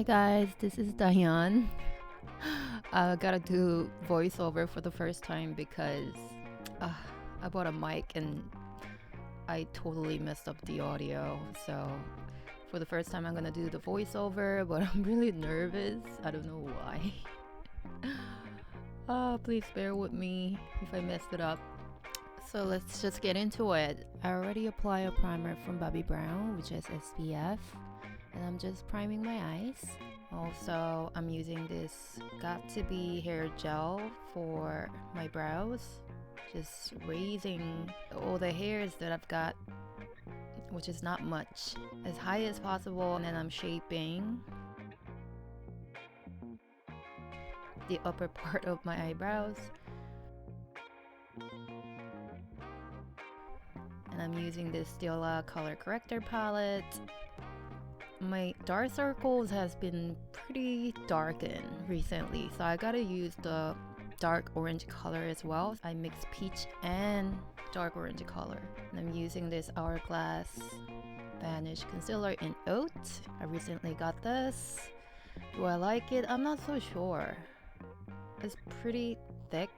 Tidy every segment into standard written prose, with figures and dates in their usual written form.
guys, this is Diane. I gotta do voiceover for the first time because I bought a mic and I totally messed up the audio. So for the first time I'm gonna do the voiceover, but I'm really nervous. I don't know why. Please bear with me if I messed it up. So let's just get into it. I already applied a primer from Bobbi Brown, which is SPF, and I'm just priming my eyes. Also, I'm using this Got To Be hair gel for my brows, just raising all the hairs that I've got, which is not much, as high as possible, and then I'm shaping the upper part of my eyebrows. And I'm using this JLO color corrector palette. My dark circles has been pretty darkened recently, so I gotta use the dark orange color as well. I mix peach and dark orange color, and I'm using this Hourglass Vanish concealer in Oat. I recently got this. Do I like it? I'm not so sure. It's pretty thick,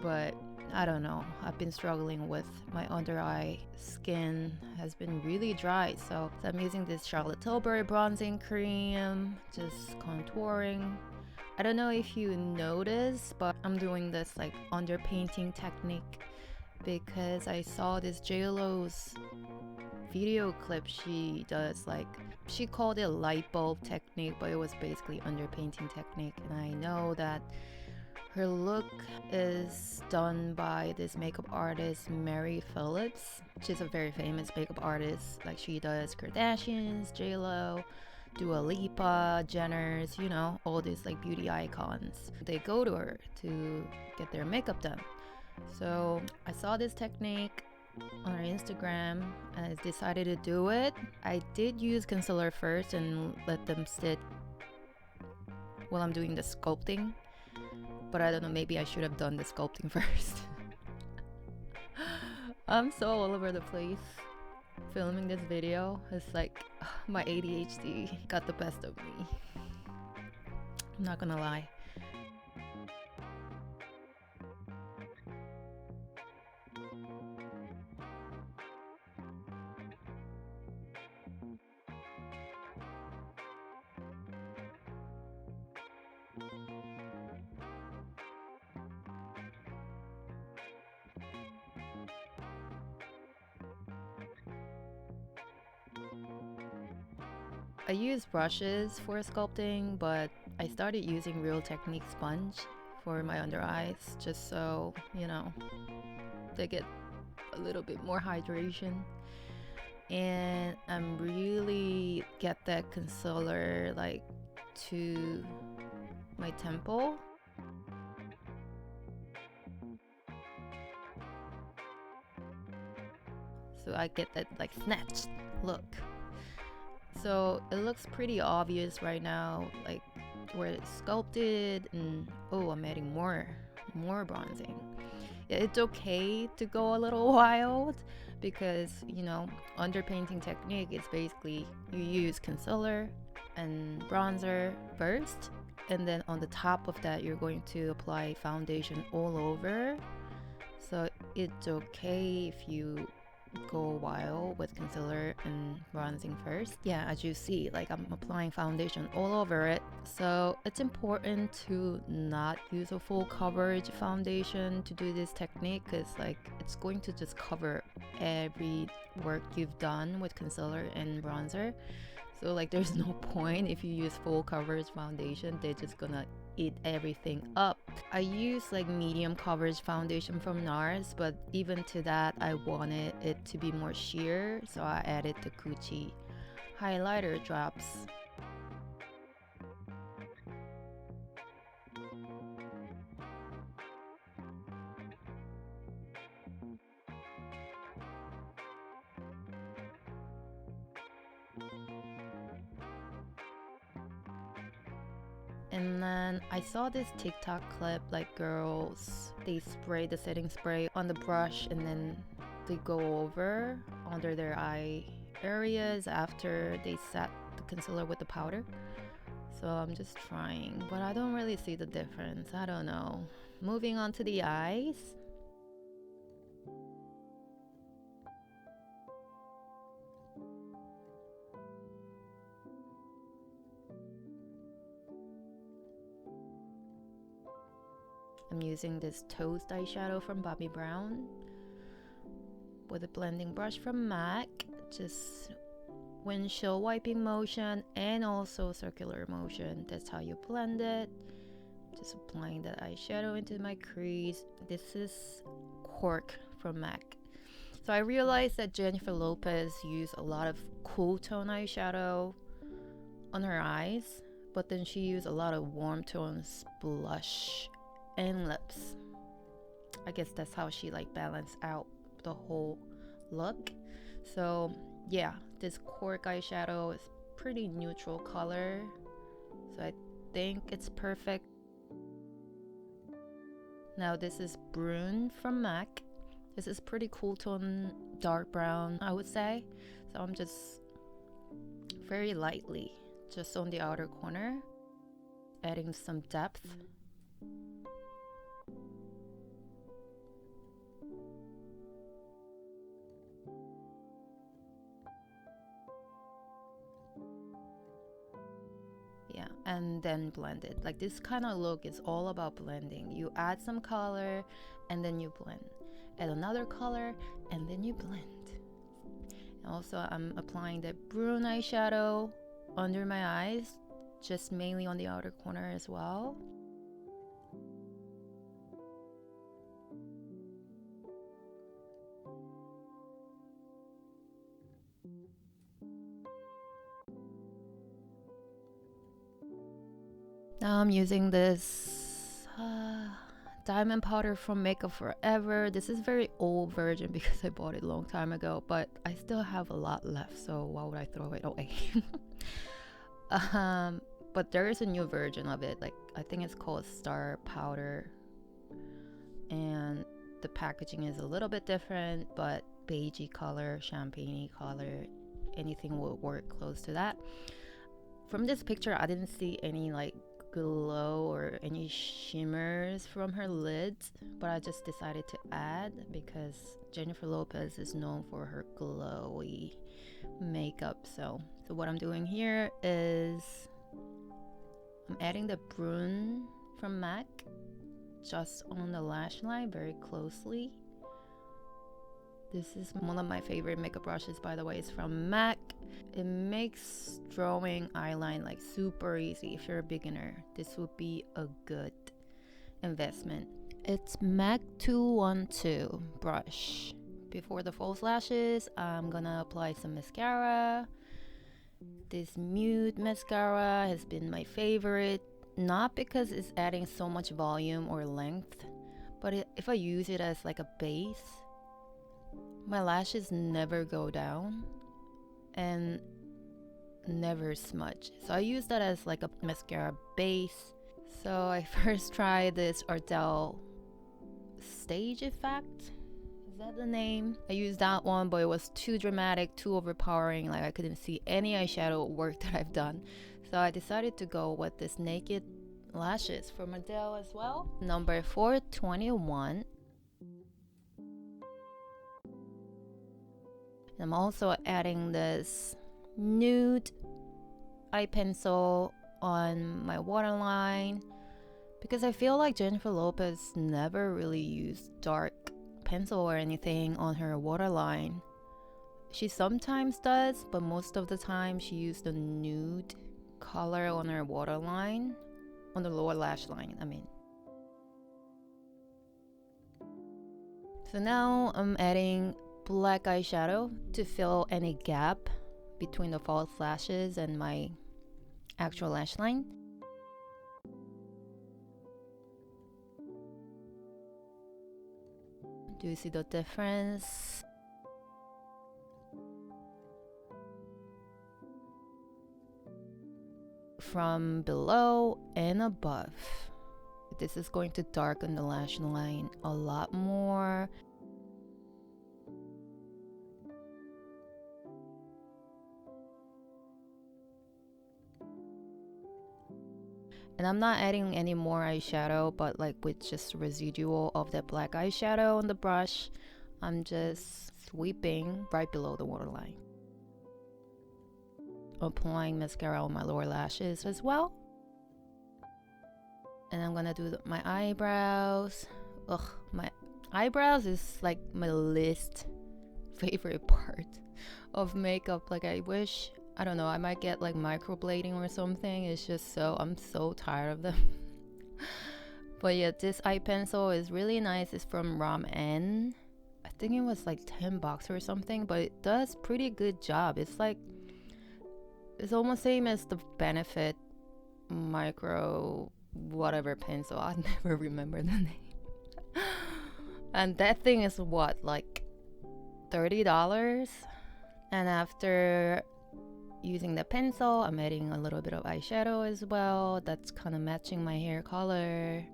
but I don't know. I've been struggling with my under eye skin, has been really dry, so I'm using this Charlotte Tilbury bronzing cream, just contouring. I don't know if you notice, but I'm doing this like underpainting technique because I saw this JLO's video clip. She does like, she called it light bulb technique, but it was basically underpainting technique, and I know that her look is done by this makeup artist Phillips. She's a very famous makeup artist. Like, she does Kardashians, JLO, Dua Lipa, Jenners, you know, all these like beauty icons. They go to her to get their makeup done. So I saw this technique on her Instagram and I decided to do it. I did use concealer first and let them sit while I'm doing the sculpting. But I don't know, maybe I should have done the sculpting first. I'm so all over the place filming this video. It's like my ADHD got the best of me. I'm not gonna lie. I use brushes for sculpting, but I started using Real Technique sponge for my under eyes, just so, you know, they get a little bit more hydration. And I'm really get that concealer like to my temple. So I get that like snatched look. So it looks pretty obvious right now, like where it's sculpted, and oh, I'm adding more bronzing. It's okay to go a little wild because, you know, underpainting technique is basically you use concealer and bronzer first, and then on the top of that you're going to apply foundation all over. So it's okay if you go wild with concealer and bronzing first. Yeah, as you see, like I'm applying foundation all over it. So it's important to not use a full coverage foundation to do this technique, because like it's going to just cover every work you've done with concealer and bronzer. So like there's no point if you use full coverage foundation, they're just gonna eat everything up. I use like medium coverage foundation from NARS, but even to that I wanted it to be more sheer, so I added the Gucci highlighter drops. And then I saw this TikTok clip, like girls, they spray the setting spray on the brush and then they go over under their eye areas after they set the concealer with the powder. So I'm just trying, but I don't really see the difference. I don't know. Moving on to the eyes. I'm using this Toast eyeshadow from Bobbi Brown with a blending brush from MAC. Just windshield wiping motion and also circular motion. That's how you blend it. Just applying that eyeshadow into my crease. This is Cork from MAC. So I realized that Jennifer Lopez used a lot of cool tone eyeshadow on her eyes, but then she used a lot of warm tones, blush and lips. I guess that's how she like balanced out the whole look. So yeah, this Cork eyeshadow is pretty neutral color, so I think it's perfect. Now this is Brune from MAC. This is pretty cool tone, dark brown, I would say. So I'm just very lightly, just on the outer corner, adding some depth. Yeah, and then blend it. Like this kind of look is all about blending. You add some color and then you blend. Add another color and then you blend. And also I'm applying the Brune eyeshadow under my eyes, just mainly on the outer corner as well. Now I'm using this diamond powder from Makeup Forever. This is very old version because I bought it a long time ago, but I still have a lot left, so why would I throw it away? But there is a new version of it, like I think it's called Star Powder, and the packaging is a little bit different, but beigey color, champagne color, anything will work close to that. From this picture I didn't see any like glow or any shimmers from her lids, but I just decided to add because Jennifer Lopez is known for her glowy makeup. So what I'm doing here is I'm adding the Brune from MAC just on the lash line very closely. This is one of my favorite makeup brushes, by the way. It's from MAC. It makes drawing eyeline like super easy. If you're a beginner, this would be a good investment. It's MAC 212 brush. Before the false lashes, I'm gonna apply some mascara. This Mude mascara has been my favorite, not because it's adding so much volume or length, but if I use it as like a base, my lashes never go down and never smudge. So I use that as like a mascara base. So I first tried this Ardell Stage Effect. Is that the name? I used that one, but it was too dramatic, too overpowering. Like I couldn't see any eyeshadow work that I've done. So I decided to go with this Naked Lashes from Ardell as well. Number 421. I'm also adding this nude eye pencil on my waterline because I feel like Jennifer Lopez never really used dark pencil or anything on her waterline. She sometimes does, but most of the time she used a nude color on her waterline, on the lower lash line, I mean. So now I'm adding black eyeshadow to fill any gap between the false lashes and my actual lash line. Do you see the difference? From below and above. This is going to darken the lash line a lot more. And I'm not adding any more eyeshadow, but like with just residual of that black eyeshadow on the brush, I'm just sweeping right below the waterline. Applying mascara on my lower lashes as well. And I'm gonna do my eyebrows. Ugh, my eyebrows is like my least favorite part of makeup. Like I wish, I don't know, I might get like microblading or something. It's just so, I'm so tired of them. But yeah, this eye pencil is really nice. It's from Rom-N. I think it was like $10 or something, but it does pretty good job. It's like, it's almost same as the Benefit micro whatever pencil. I never remember the name. And that thing is what, like $30? And after using the pencil, I'm adding a little bit of eyeshadow as well. That's kind of matching my hair color.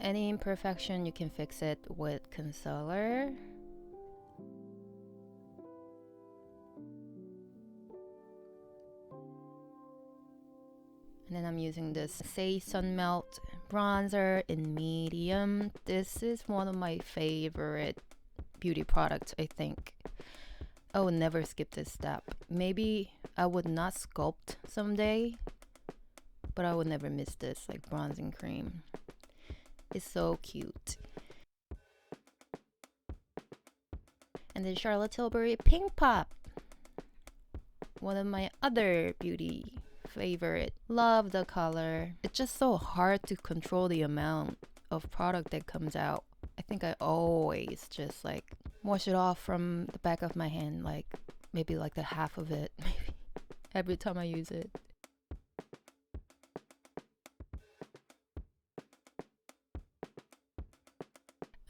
Any imperfection, you can fix it with concealer. And then I'm using this Say Sunmelt bronzer in medium. This is one of my favorite beauty products, I think. I would never skip this step. Maybe I would not sculpt someday, but I would never miss this, like bronzing cream. It's so cute. And then Charlotte Tilbury Pink Pop, one of my other beauty favorite. Love the color. It's just so hard to control the amount of product that comes out. I think I always just like wash it off from the back of my hand, like maybe like the half of it, maybe every time I use it.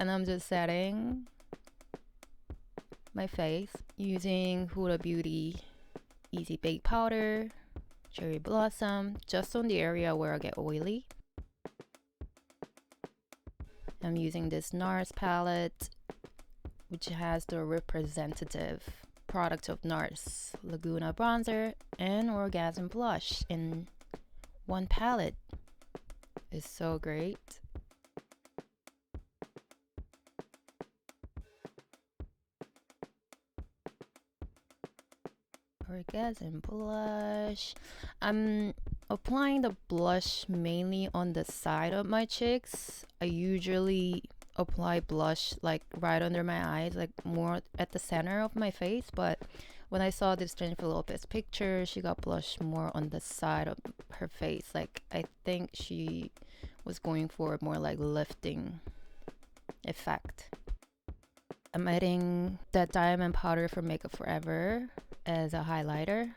And I'm just setting my face using Huda Beauty Easy Bake Powder, Cherry Blossom, just on the area where I get oily. I'm using this NARS palette, which has the representative product of NARS, Laguna Bronzer and Orgasm Blush in one palette. It's so great. Orgasm Blush. I'm applying the blush mainly on the side of my cheeks. I usually apply blush like right under my eyes, like more at the center of my face, but when I saw this Jennifer Lopez picture, she got blush more on the side of her face. Like I think she was going for a more like lifting effect. I'm adding that diamond powder from Makeup Forever as a highlighter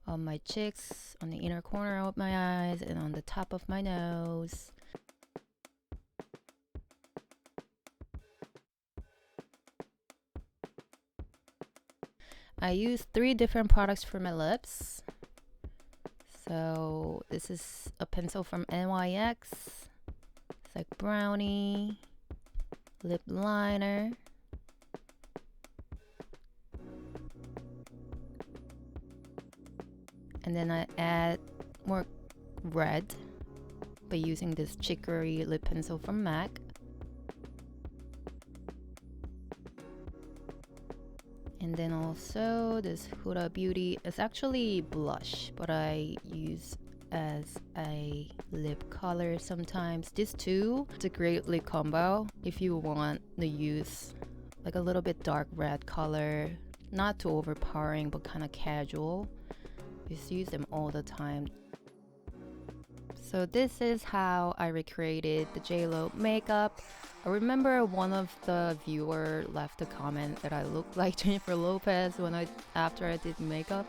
on my cheeks, on the inner corner of my eyes, and on the top of my nose. I use 3 different products for my lips. So this is a pencil from NYX. It's like brownie lip liner. And then I add more red by using this chicory lip pencil from MAC. And then also this Huda Beauty is actually blush, but I use as a lip color sometimes. This too, it's a great lip combo if you want to use like a little bit dark red color, not too overpowering but kind of casual. Just use them all the time. So this is how I recreated the JLO makeup. I remember one of the viewer left a comment that I looked like Jennifer Lopez after I did makeup.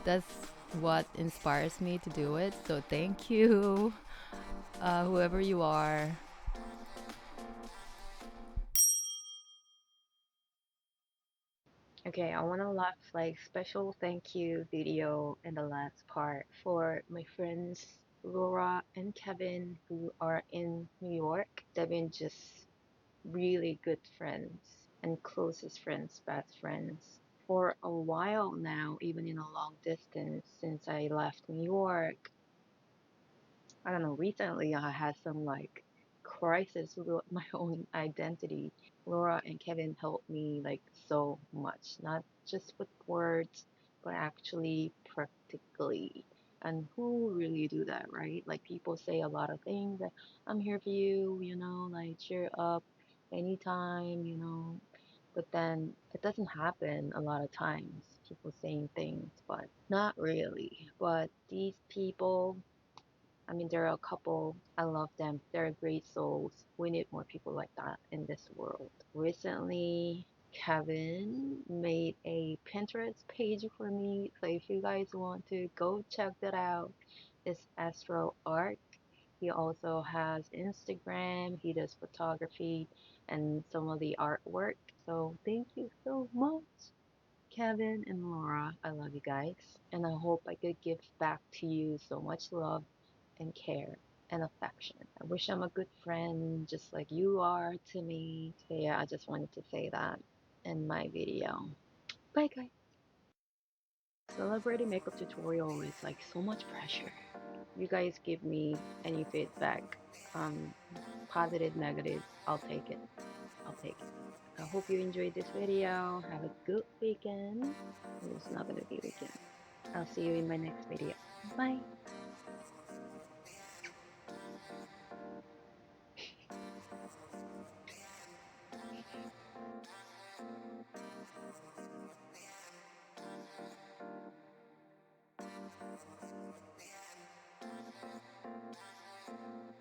That's what inspires me to do it. So thank you, whoever you are. Okay, I want to left like special thank you video in the last part for my friends Laura and Kevin who are in New York. Devin just really good friends and closest friends, best friends for a while now, even in a long distance since I left New York. I don't know, recently I had some like crisis with my own identity. Laura and Kevin helped me like so much, not just with words, but actually practically. And who really do that, right? Like people say a lot of things like, I'm here for you, like cheer up anytime, but then it doesn't happen a lot of times. People saying things, but not really. But these people, I mean, there are a couple. I love them. They're great souls. We need more people like that in this world. Recently, Kevin made a Pinterest page for me. So if you guys want to go check that out, it's Astro Art. He also has Instagram. He does photography and some of the artwork. So thank you so much, Kevin and Laura. I love you guys. And I hope I could give back to you so much love and care and affection. I wish I'm a good friend just like you are to me. So yeah, I just wanted to say that in my video. Bye guys. Celebrity makeup tutorial is like so much pressure. You guys give me any feedback, um, positive, negative, I'll take it. I'll take it. I hope you enjoyed this video. Have a good weekend. Well, it's not gonna be weekend. I'll see you in my next video. Bye.